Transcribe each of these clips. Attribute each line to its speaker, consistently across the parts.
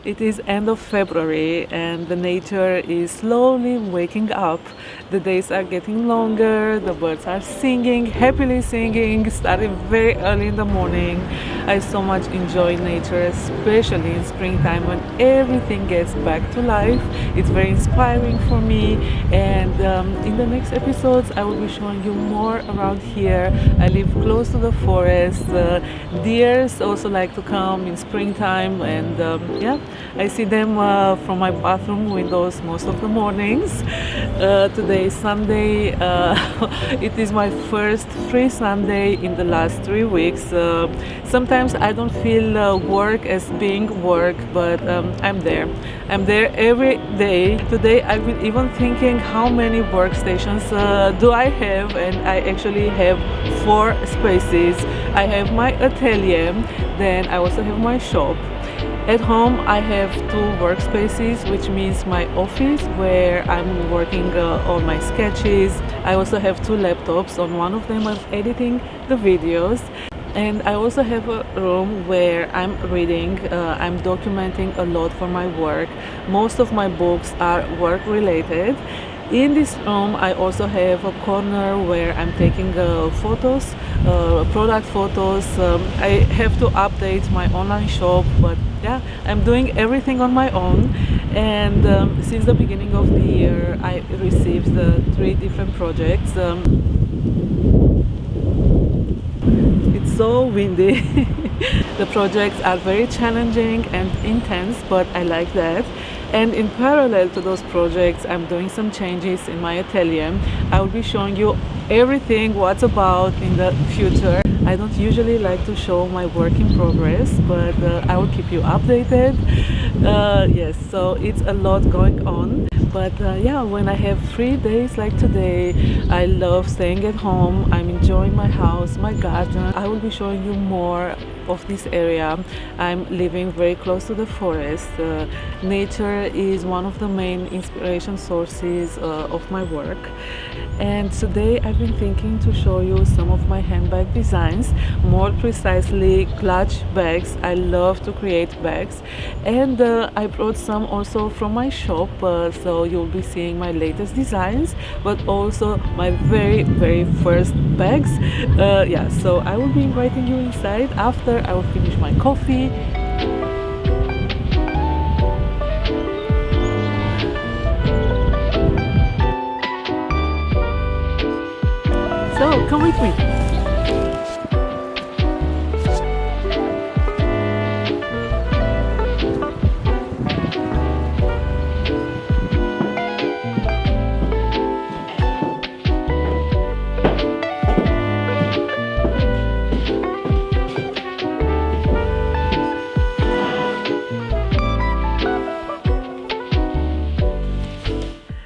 Speaker 1: It is end of February and the nature is slowly waking up. The days are getting longer, the birds are singing, happily singing, starting very early in the morning. I so much enjoy nature, especially in springtime when everything gets back to life. It's very inspiring for me, and in the next episodes I will be showing you more around here. I live close to the forest. Deers also like to come in springtime, and yeah, I see them from my bathroom windows most of the mornings. Today is Sunday. It is my first free Sunday in the last 3 weeks. Sometimes I don't feel work as being work, but I'm there. I'm there every day. Today I've been even thinking how many workstations do I have, and I actually have 4 spaces. I have my atelier, then I also have my shop. At home I have 2 workspaces, which means my office where I'm working on my sketches. I also have 2 laptops. On one of them I'm editing the videos, and I also have a room where I'm reading. I'm documenting a lot for my work. Most of my books are work related. In this room I also have a corner where I'm taking photos, product photos. I have to update my online shop, but yeah, I'm doing everything on my own. And since the beginning of the year I received 3 different projects. It's so windy. The projects are very challenging and intense, but I like that. And in parallel to those projects, I'm doing some changes in my atelier. I will be showing you everything what's about in the future. I don't usually like to show my work in progress, but I will keep you updated. Yes, so it's a lot going on. But yeah, when I have free days like today, I love staying at home. I'm enjoying my house, my garden. I will be showing you more of this area. I'm living very close to the forest. Nature is one of the main inspiration sources of my work. And today I've been thinking to show you some of my handbag designs, more precisely clutch bags. I love to create bags, and I brought some also from my shop, so you'll be seeing my latest designs, but also my very first bags. Yeah, so I will be inviting you inside after I will finish my coffee. So come with me.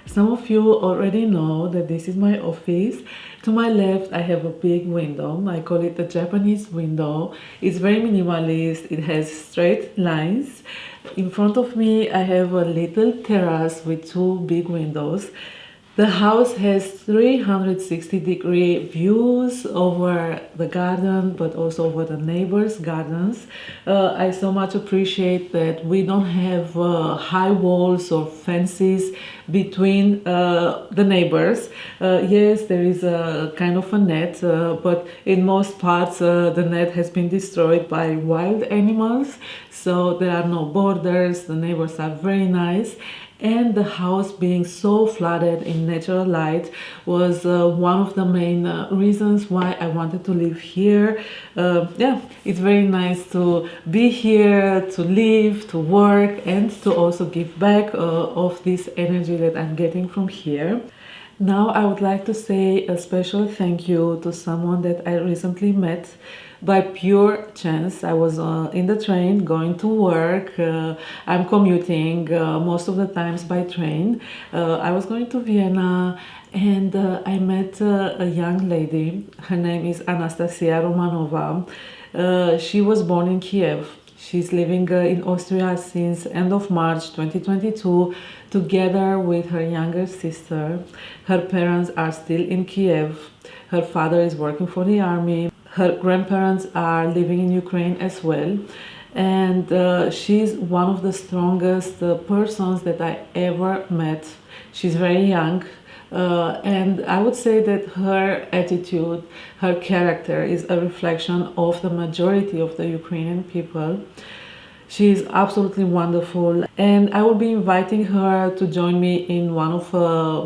Speaker 1: Some of you already know that this is my office. To my left I have a big window. I call it the Japanese window. It's very minimalist. It has straight lines. In front of me I have a little terrace with 2 big windows. The house has 360-degree views over the garden, but also over the neighbors' gardens. I so much appreciate that we don't have high walls or fences between the neighbors. Yes, there is a kind of a net, but in most parts the net has been destroyed by wild animals, so there are no borders. The neighbors are very nice. And the house being so flooded in natural light was one of the main reasons why I wanted to live here. Yeah, it's very nice to be here, to live, to work, and to also give back of this energy that I'm getting from here. Now, I would like to say a special thank you to someone that I recently met by pure chance. I was in the train going to work. I'm commuting most of the times by train. I was going to Vienna and I met a young lady. Her name is Anastasia Romanova. She was born in Kiev. She's living in Austria since end of March 2022 together with her younger sister. Her parents are still in Kiev. Her father is working for the army. Her grandparents are living in Ukraine as well. And she's one of the strongest persons that I ever met. She's very young. And I would say that her attitude, her character is a reflection of the majority of the Ukrainian people. She is absolutely wonderful, and I will be inviting her to join me in one of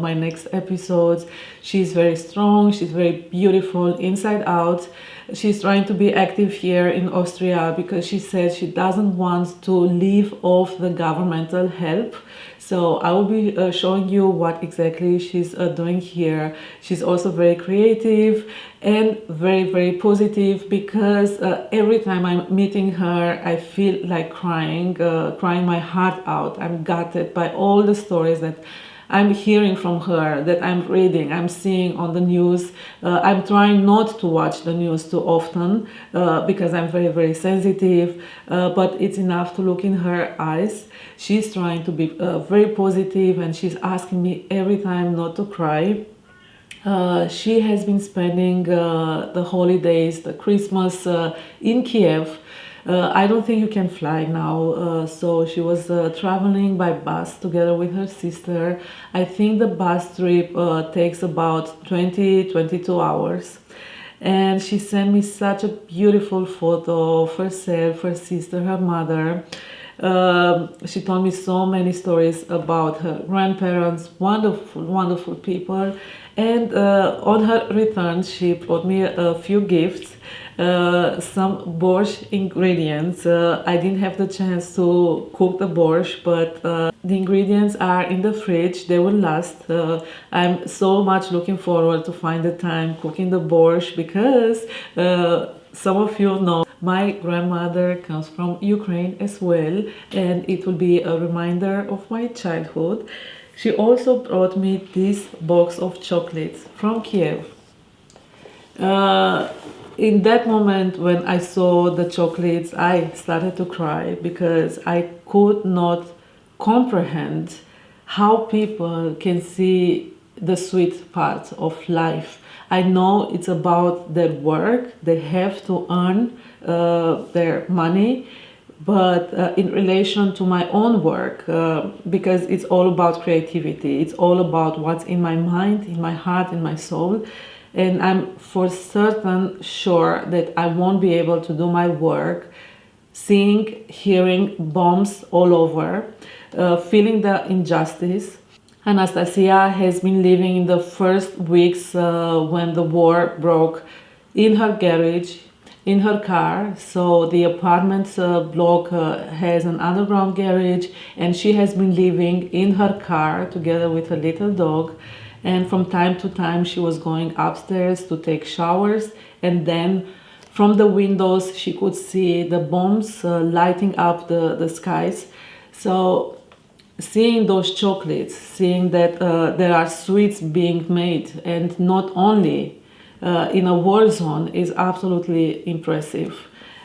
Speaker 1: my next episodes. She's very strong, she's very beautiful inside out. She's trying to be active here in Austria because she said she doesn't want to live off the governmental help. So I will be showing you what exactly she's doing here. She's also very creative and very positive because every time I'm meeting her, I feel like crying my heart out. I'm gutted by all the stories that I'm hearing from her, that I'm reading, I'm seeing on the news. I'm trying not to watch the news too often because I'm very sensitive, but it's enough to look in her eyes. She's trying to be very positive and she's asking me every time not to cry. She has been spending the holidays, the Christmas in Kiev. I don't think you can fly now, so she was traveling by bus together with her sister. I think the bus trip takes about 22 hours. And she sent me such a beautiful photo of herself, her sister, her mother. She told me so many stories about her grandparents, wonderful people. And on her return, she brought me a few gifts, some borscht ingredients. I didn't have the chance to cook the borscht, but the ingredients are in the fridge. They will last. I'm so much looking forward to find the time cooking the borscht because some of you know my grandmother comes from Ukraine as well, and it will be a reminder of my childhood. She also brought me this box of chocolates from Kiev. In that moment when I saw the chocolates, I started to cry because I could not comprehend how people can see the sweet part of life. I know it's about their work, they have to earn their money, but in relation to my own work, because it's all about creativity, it's all about what's in my mind, in my heart, in my soul, and I'm for certain sure that I won't be able to do my work seeing, hearing bombs all over, feeling the injustice. Anastasia has been living in the first weeks when the war broke in her garage, in her car. So the apartment block has an underground garage, and she has been living in her car together with her little dog. And from time to time she was going upstairs to take showers, and then from the windows she could see the bombs lighting up the skies. So seeing those chocolates, seeing that there are sweets being made, and not only in a war zone, is absolutely impressive.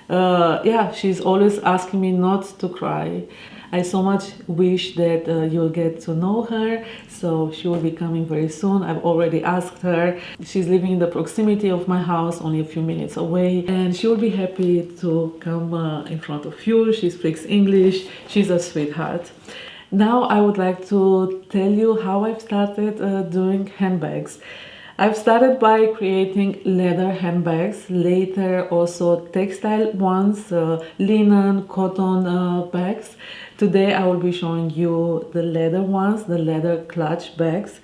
Speaker 1: Yeah, she's always asking me not to cry. I so much wish that you'll get to know her, so she will be coming very soon. I've already asked her. She's living in the proximity of my house, only a few minutes away, and she will be happy to come in front of you. She speaks English. She's a sweetheart. Now I would like to tell you how I've started doing handbags. I've started by creating leather handbags, later also textile ones, linen, cotton bags. Today I will be showing you the leather ones, the leather clutch bags.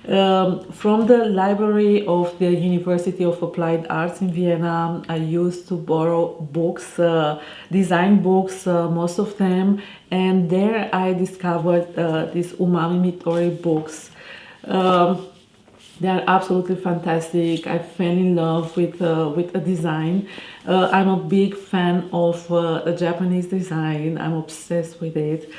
Speaker 1: From the library of the University of Applied Arts in Vienna, I used to borrow books, design books, most of them, and there I discovered these Umami Mitori books. They are absolutely fantastic. I fell in love with a design. I'm a big fan of the Japanese design. I'm obsessed with it.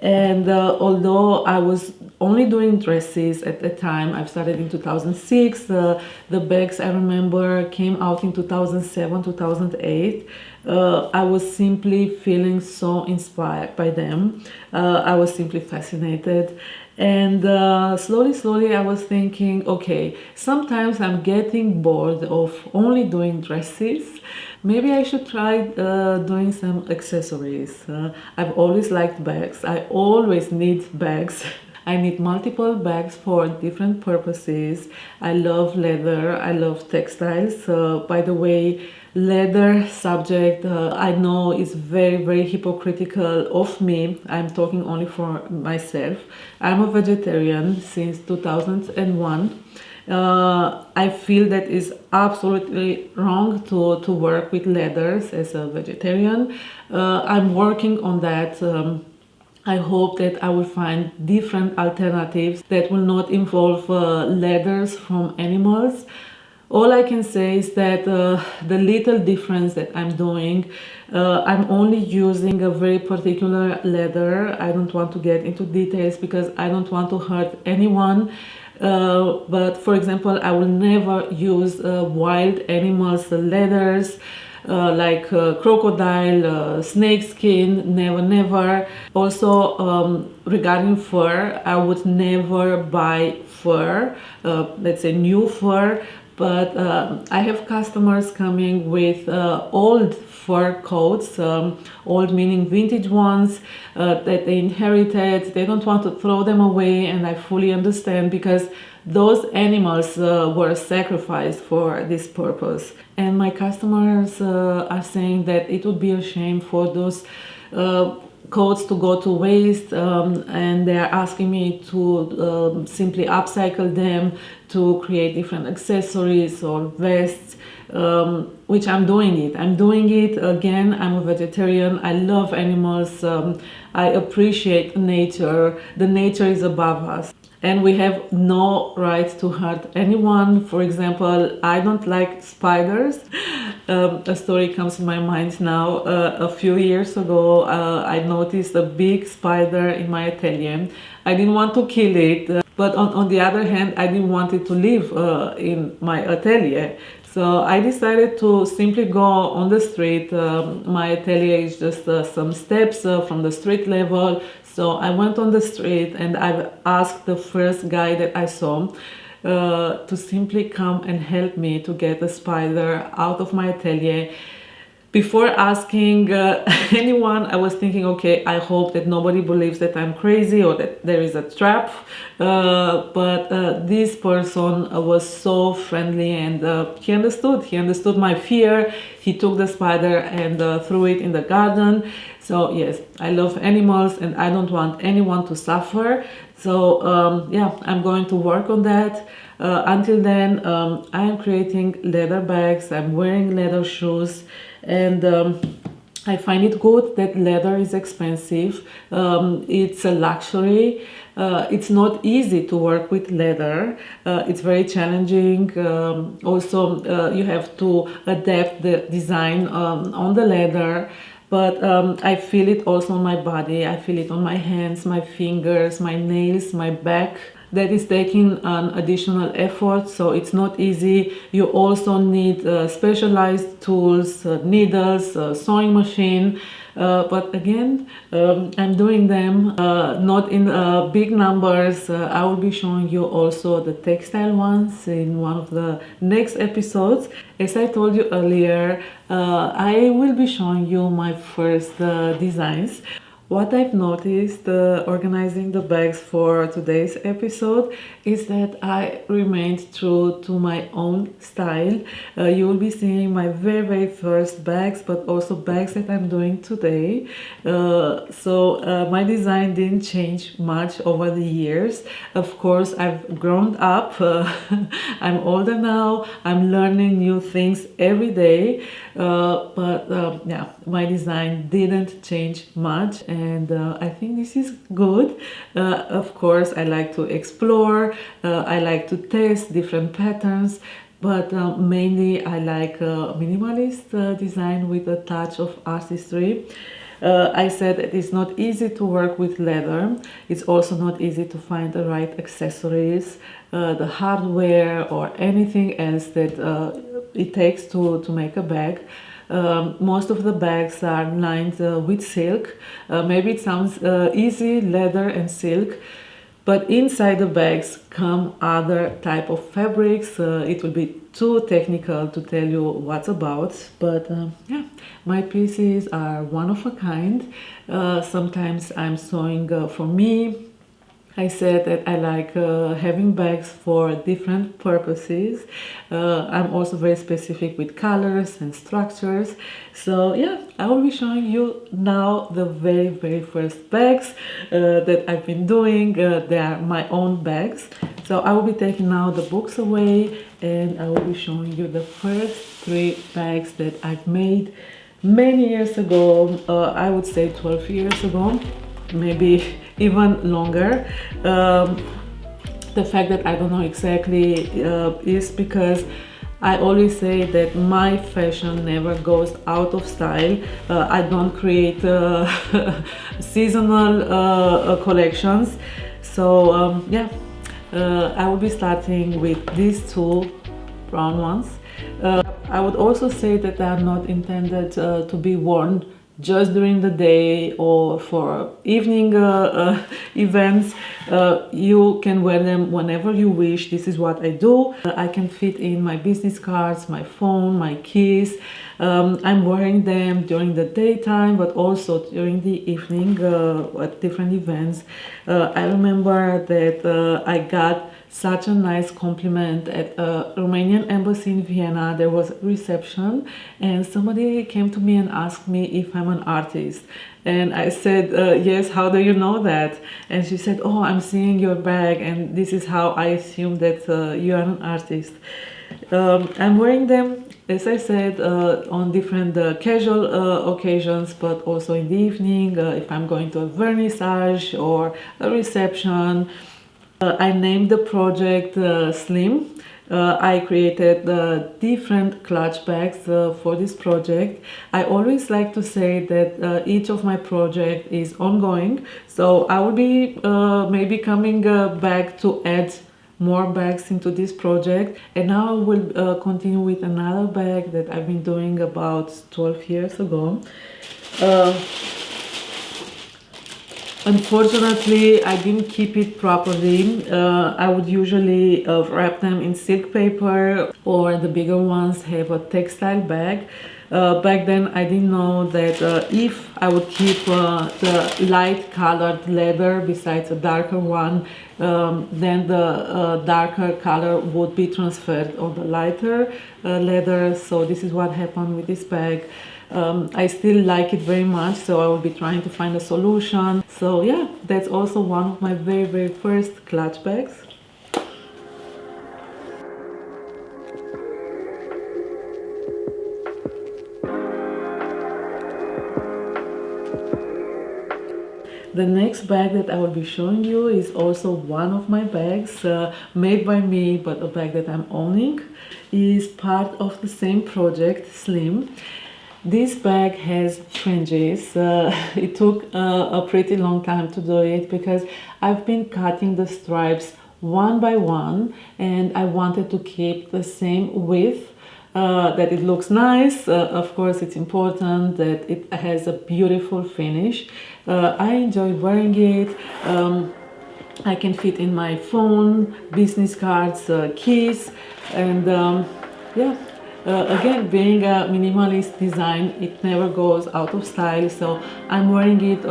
Speaker 1: And although I was only doing dresses at the time, I've started in 2006. The bags I remember came out in 2007, 2008. I was simply feeling so inspired by them. I was simply fascinated. And slowly, I was thinking, okay, sometimes I'm getting bored of only doing dresses. Maybe I should try doing some accessories. I've always liked bags. I always need bags. I need multiple bags for different purposes. I love leather. I love textiles. By the way, leather subject I know is very hypocritical of me. I'm talking only for myself. I'm a vegetarian since 2001. I feel that is absolutely wrong to work with leathers as a vegetarian. I'm working on that. I hope that I will find different alternatives that will not involve leathers from animals. All I can say is that the little difference that I'm doing, I'm only using a very particular leather. I don't want to get into details because I don't want to hurt anyone. But for example, I will never use wild animals' leathers. Like crocodile, snake skin, never. Also, regarding fur, I would never buy fur, let's say new fur, but I have customers coming with old fur coats, old meaning vintage ones that they inherited. They don't want to throw them away, and I fully understand because those animals were sacrificed for this purpose. And my customers are saying that it would be a shame for those coats to go to waste, and they are asking me to simply upcycle them to create different accessories or vests, which I'm doing it. I'm doing it again. I'm a vegetarian. I love animals. I appreciate nature. The nature is above us. And we have no right to hurt anyone. For example, I don't like spiders. A story comes to my mind now. A few years ago, I noticed a big spider in my atelier. I didn't want to kill it, but on the other hand, I didn't want it to live in my atelier. So I decided to simply go on the street. My atelier is just some steps from the street level. So I went on the street and I asked the first guy that I saw to simply come and help me to get the spider out of my atelier. Before asking anyone, I was thinking, okay, I hope that nobody believes that I'm crazy or that there is a trap. But this person was so friendly, and he understood. He understood my fear. He took the spider and threw it in the garden. So yes, I love animals and I don't want anyone to suffer. So yeah, I'm going to work on that. Until then, I am creating leather bags. I'm wearing leather shoes. And I find it good that leather is expensive. It's a luxury. It's not easy to work with leather. It's very challenging. Also, you have to adapt the design on the leather. But I feel it also on my body. I feel it on my hands, my fingers, my nails, my back. That is taking an additional effort, so it's not easy. You also need specialized tools, needles, sewing machine. But again, I'm doing them not in big numbers. I will be showing you also the textile ones in one of the next episodes. As I told you earlier, I will be showing you my first designs. What I've noticed organizing the bags for today's episode is that I remained true to my own style. You will be seeing my very first bags, but also bags that I'm doing today. So my design didn't change much over the years. Of course, I've grown up. I'm older now. I'm learning new things every day. But yeah, my design didn't change much. and I think this is good. Of course, I like to explore, I like to test different patterns, but mainly I like minimalist design with a touch of artistry. I said it's not easy to work with leather. It's also not easy to find the right accessories, the hardware, or anything else that it takes to make a bag. Most of the bags are lined with silk. Maybe it sounds easy, leather and silk, but inside the bags come other type of fabrics. It will be too technical to tell you what's about, but yeah, my pieces are one of a kind. Sometimes I'm sewing for me. I said that I like having bags for different purposes. I'm also very specific with colors and structures. So yeah, I will be showing you now the very first bags that I've been doing. They are my own bags. So I will be taking now the books away and I will be showing you the first 3 bags that I've made many years ago. I would say 12 years ago, maybe even longer. The fact that I don't know exactly is because I always say that my fashion never goes out of style. I don't create seasonal collections. So yeah, I will be starting with these 2 brown ones. I would also say that they are not intended to be worn just during the day or for evening events. You can wear them whenever you wish. This is what I do. I can fit in my business cards, my phone, my keys. I'm wearing them during the daytime, but also during the evening at different events. I remember that I got such a nice compliment at a Romanian embassy in Vienna. There was a reception and somebody came to me and asked me if I'm an artist. And I said, yes, how do you know that? And she said, oh, I'm seeing your bag and this is how I assume that you are an artist. I'm wearing them, as I said, on different casual occasions, but also in the evening, if I'm going to a vernissage or a reception. I named the project Slim. I created different clutch bags for this project. I always like to say that each of my projects is ongoing, so I will be maybe coming back to add more bags into this project. And now I will continue with another bag that I've been doing about 12 years ago. Unfortunately, I didn't keep it properly. I would usually wrap them in silk paper, or the bigger ones have a textile bag. Back then, I didn't know that if I would keep the light colored leather besides a darker one, then the darker color would be transferred on the lighter leather. So this is what happened with this bag. I still like it very much, so I will be trying to find a solution. So yeah, that's also one of my very first clutch bags. The next bag that I will be showing you is also one of my bags, made by me, but a bag that I'm owning. Is part of the same project, Slim. This bag has fringes. It took a pretty long time to do it because I've been cutting the stripes one by one and I wanted to keep the same width, that it looks nice. Of course, it's important that it has a beautiful finish. I enjoy wearing it. I can fit in my phone, business cards, keys, and yeah. Again, being a minimalist design, it never goes out of style, so I'm wearing it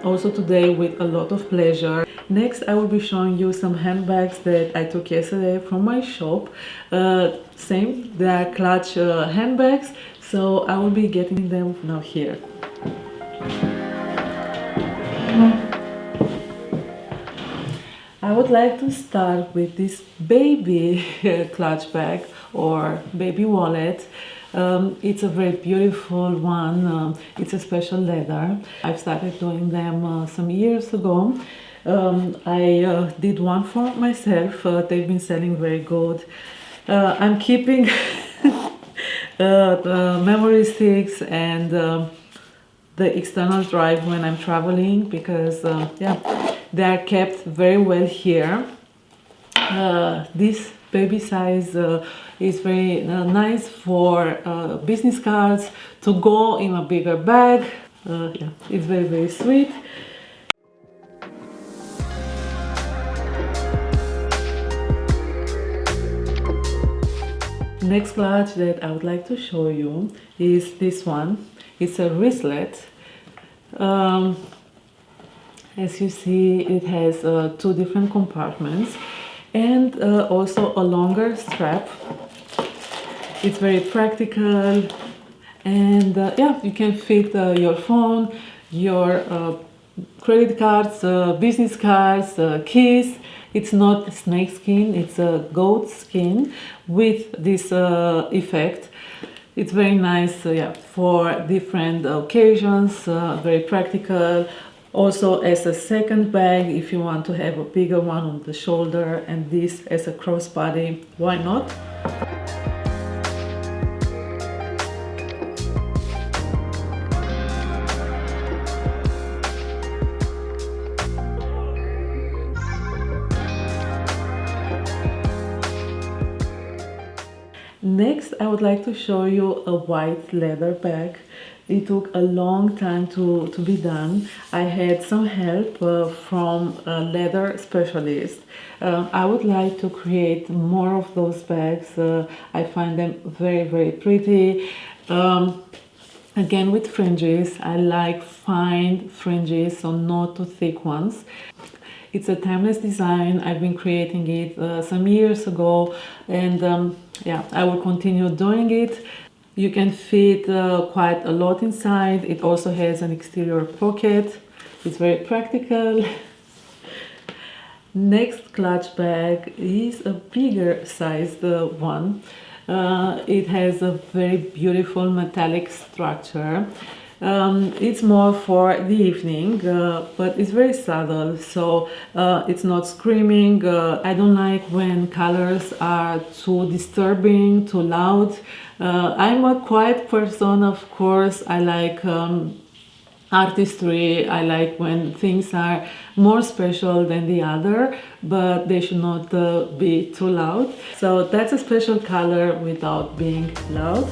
Speaker 1: also today with a lot of pleasure. Next, I will be showing you some handbags that I took yesterday from my shop. Same, they are clutch handbags, so I will be getting them now here. I would like to start with this baby clutch bag or baby wallet. It's a very beautiful one. It's a special leather. I've started doing them some years ago. I did one for myself. They've been selling very good. I'm keeping the memory sticks and the external drive when I'm traveling because yeah, they are kept very well here. This baby size is very nice for business cards to go in a bigger bag. Yeah, it's very sweet. Next clutch that I would like to show you is this one. It's a wristlet. As you see, it has two different compartments and also a longer strap. It's very practical, and yeah, you can fit your phone, your credit cards, business cards, keys. It's not snake skin, it's a goat skin with this effect. It's very nice, yeah, for different occasions, very practical. Also as a second bag, if you want to have a bigger one on the shoulder and this as a crossbody, why not? Next, I would like to show you a white leather bag. It took a long time to be done. I had some help from a leather specialist. I would like to create more of those bags. I find them very pretty. Again, with fringes, I like fine fringes, so not too thick ones. It's a timeless design. I've been creating it some years ago, and yeah, I will continue doing it. You can fit quite a lot inside. It also has an exterior pocket. It's very practical. Next clutch bag is a bigger sized one. It has a very beautiful metallic structure. It's more for the evening, but it's very subtle, so it's not screaming. I don't like when colors are too disturbing, too loud. I'm a quiet person, of course. I like artistry. I like when things are more special than the other, but they should not be too loud. So that's a special color without being loud.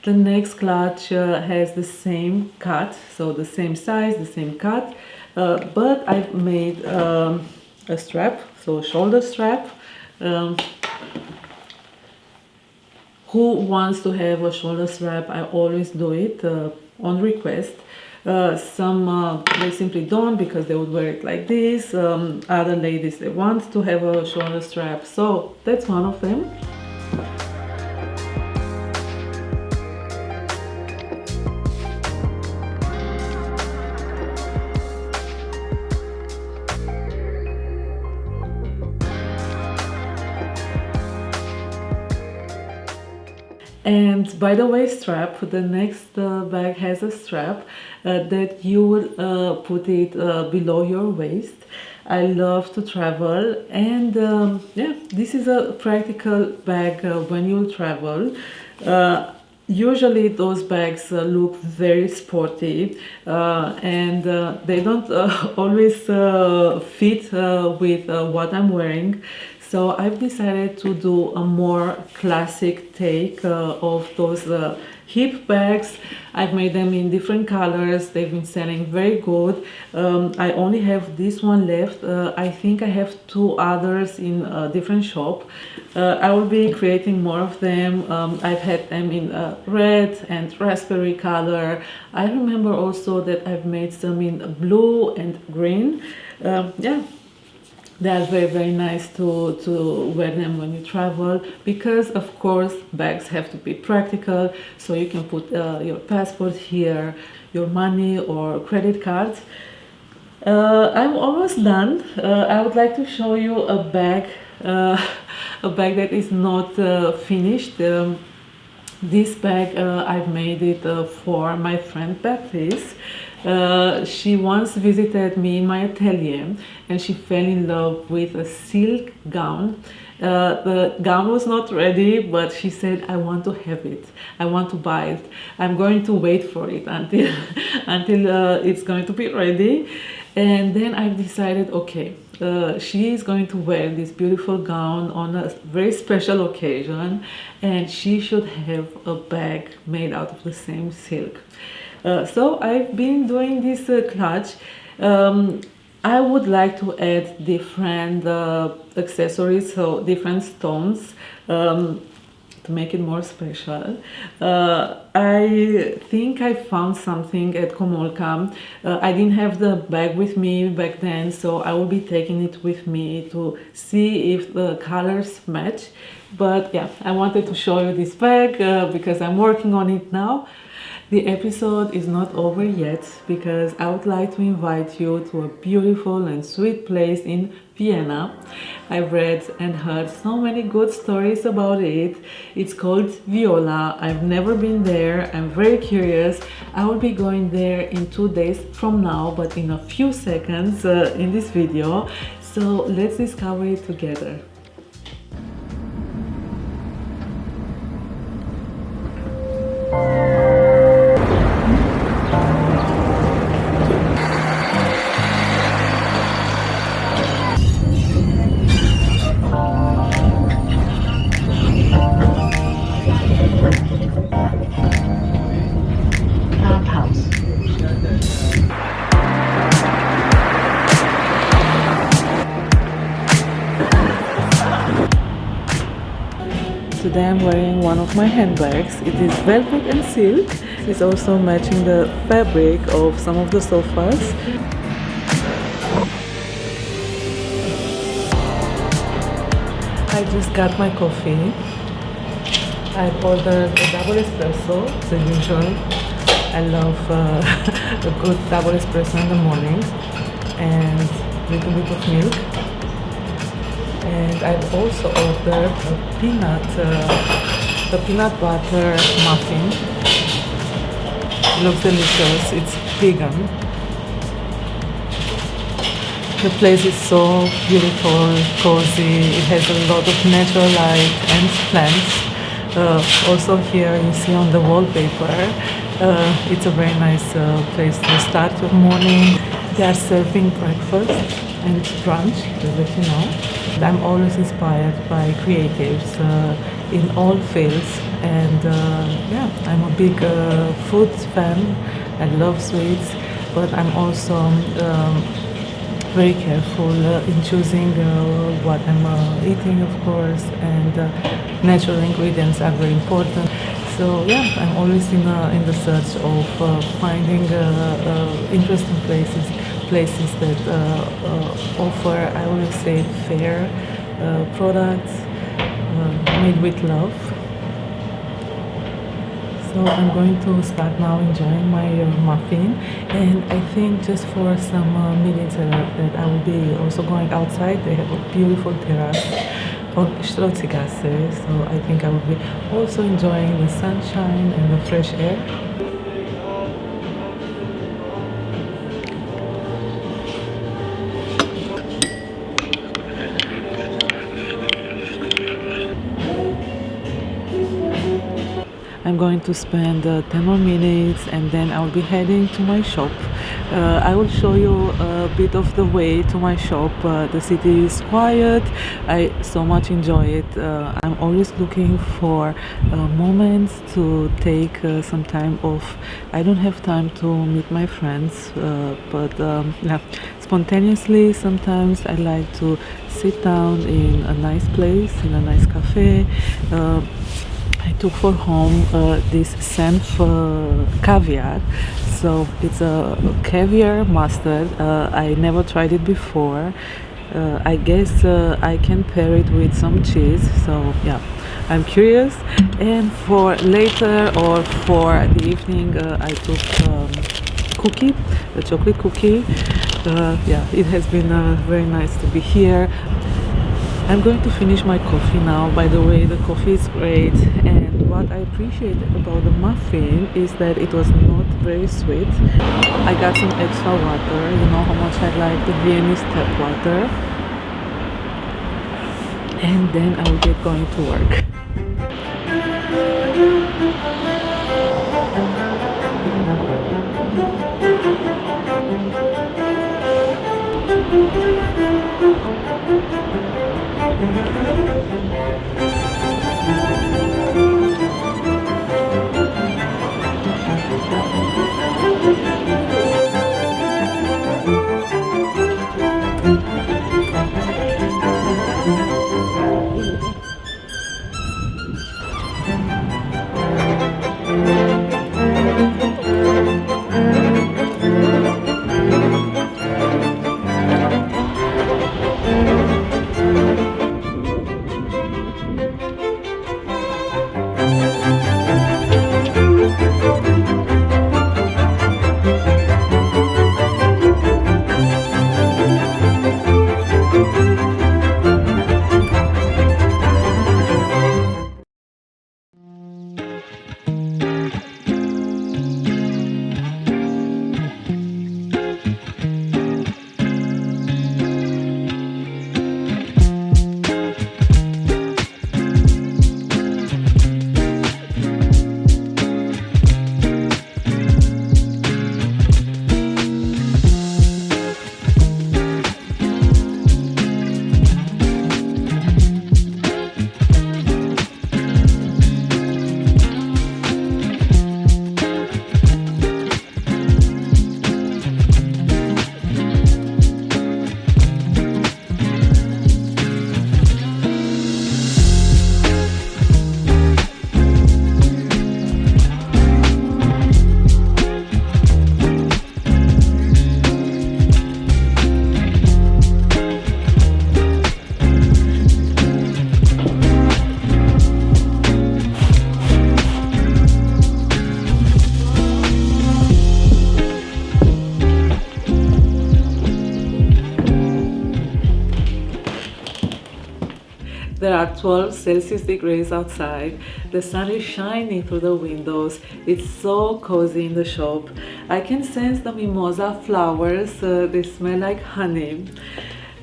Speaker 1: The next clutch has the same cut, so the same size, the same cut, but I've made a strap, so a shoulder strap. Who wants to have a shoulder strap? I always do it on request. Some they simply don't because they would wear it like this. Other ladies, they want to have a shoulder strap, so that's one of them. And by the way, strap, the next bag has a strap that you will put it below your waist. I love to travel, and yeah, this is a practical bag when you travel. Usually those bags look very sporty and they don't always fit with what I'm wearing. So I've decided to do a more classic take of those hip bags. I've made them in different colors. They've been selling very good. I only have this one left. I think I have two others in a different shop. I will be creating more of them. I've had them in red and raspberry color. I remember also that I've made some in blue and green. Yeah. They are very, very nice to wear them when you travel, because of course bags have to be practical, so you can put your passport here, your money or credit cards. I'm almost done. I would like to show you a bag that is not finished. This bag, I've made it for my friend Patricia. She once visited me in my atelier and she fell in love with a silk gown. The gown was not ready, but she said, I want to have it. I want to buy it. I'm going to wait for it until, until it's going to be ready. And then I've decided, okay, she is going to wear this beautiful gown on a very special occasion, and she should have a bag made out of the same silk. So I've been doing this clutch. I would like to add different accessories, so different stones, to make it more special. I think I found something at Komolka. I didn't have the bag with me back then, so I will be taking it with me to see if the colors match. But yeah, I wanted to show you this bag because I'm working on it now. The episode is not over yet because I would like to invite you to a beautiful and sweet place in Vienna. I've read and heard so many good stories about it. It's called Viola. I've never been there. I'm very curious. I will be going there in 2 days from now, but in a few seconds in this video. So let's discover it together. Today I'm wearing one of my handbags. It is velvet and silk. It's also matching the fabric of some of the sofas. I just got my coffee. I've ordered a double espresso, as usual. I love a good double espresso in the morning, and a little bit of milk. And I've also ordered a peanut butter muffin. It looks delicious. It's vegan. The place is so beautiful, cozy. It has a lot of natural light and plants. Also here you see on the wallpaper, it's a very nice place to start your morning. They are serving breakfast and brunch, to let you know. I'm always inspired by creatives in all fields, and yeah, I'm a big food fan. I love sweets, but I'm also very careful in choosing what I'm eating, of course, and natural ingredients are very important. So yeah, I'm always in the search of finding interesting places that offer, I will say, fair products made with love. So I'm going to start now enjoying my muffin, and I think just for some minutes that I will be also going outside. They have a beautiful terrace on Strozzigasse, so I think I will be also enjoying the sunshine and the fresh air. I'm going to spend 10 more minutes and then I will be heading to my shop. I will show you a bit of the way to my shop. The city is quiet. I so much enjoy it. I'm always looking for moments to take some time off. I don't have time to meet my friends, but yeah, spontaneously sometimes I like to sit down in a nice place, in a nice cafe. I took for home this Senf caviar. So it's a caviar mustard. I never tried it before. I guess I can pair it with some cheese. So yeah, I'm curious. And for later or for the evening, I took cookie, a chocolate cookie. Yeah, it has been very nice to be here. I'm going to finish my coffee now. By the way, the coffee is great, and what I appreciated about the muffin is that it was not very sweet. I got some extra water. You know how much I like the Viennese tap water. And then I will get going to work. There are 12 Celsius degrees outside. The sun is shining through the windows. It's so cozy in the shop. I can sense the mimosa flowers. They smell like honey.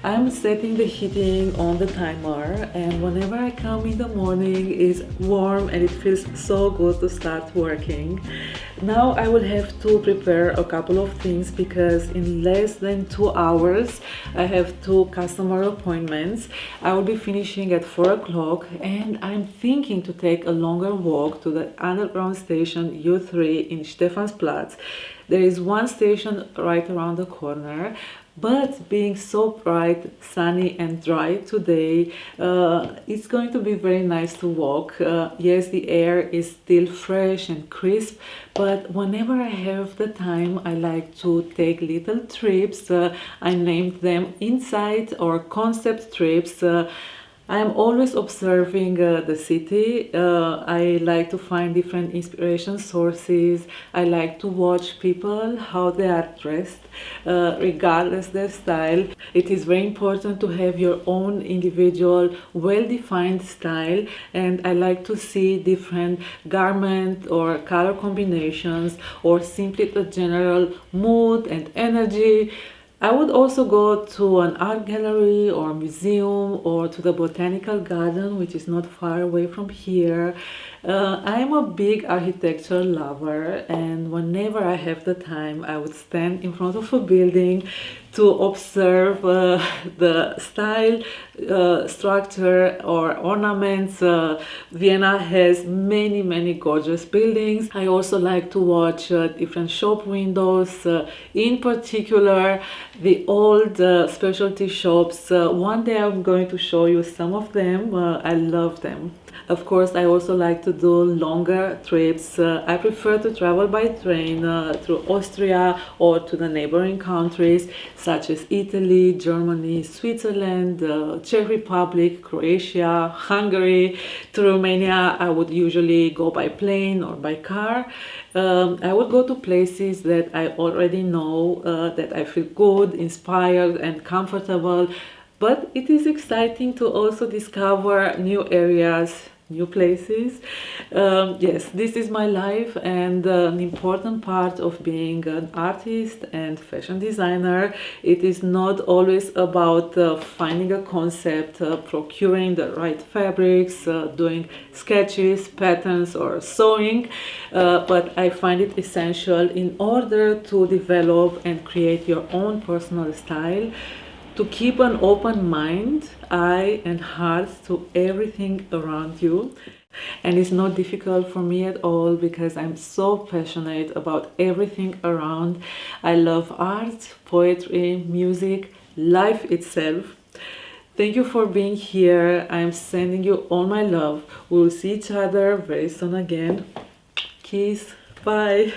Speaker 1: I'm setting the heating on the timer, and whenever I come in the morning, it's warm and it feels so good to start working. Now I will have to prepare a couple of things because in less than 2 hours I have 2 customer appointments. I will be finishing at 4 o'clock, and I'm thinking to take a longer walk to the underground station U3 in Stephansplatz. There is one station right around the corner. But being so bright, sunny and dry today, it's going to be very nice to walk. Yes, the air is still fresh and crisp, but whenever I have the time, I like to take little trips. I named them insight or concept trips. I am always observing the city. I like to find different inspiration sources. I like to watch people, how they are dressed, regardless their style. It is very important to have your own individual, well-defined style, and I like to see different garment or color combinations or simply the general mood and energy. I would also go to an art gallery or museum or to the botanical garden, which is not far away from here. I am a big architecture lover, and whenever I have the time, I would stand in front of a building to observe the style, structure or ornaments. Vienna has many gorgeous buildings. I also like to watch different shop windows, in particular the old specialty shops. One day I'm going to show you some of them. I love them. Of course, I also like to do longer trips. I prefer to travel by train through Austria or to the neighboring countries such as Italy, Germany, Switzerland, Czech Republic, Croatia, Hungary. To Romania, I would usually go by plane or by car. I would go to places that I already know, that I feel good, inspired, and comfortable. But it is exciting to also discover new areas, new places. Yes, this is my life, and an important part of being an artist and fashion designer. It is not always about finding a concept, procuring the right fabrics, doing sketches, patterns, or sewing, but I find it essential in order to develop and create your own personal style, to keep an open mind, eye, and heart to everything around you. And it's not difficult for me at all because I'm so passionate about everything around. I love art, poetry, music, life itself. Thank you for being here. I'm sending you all my love. We'll see each other very soon again. Kiss. Bye.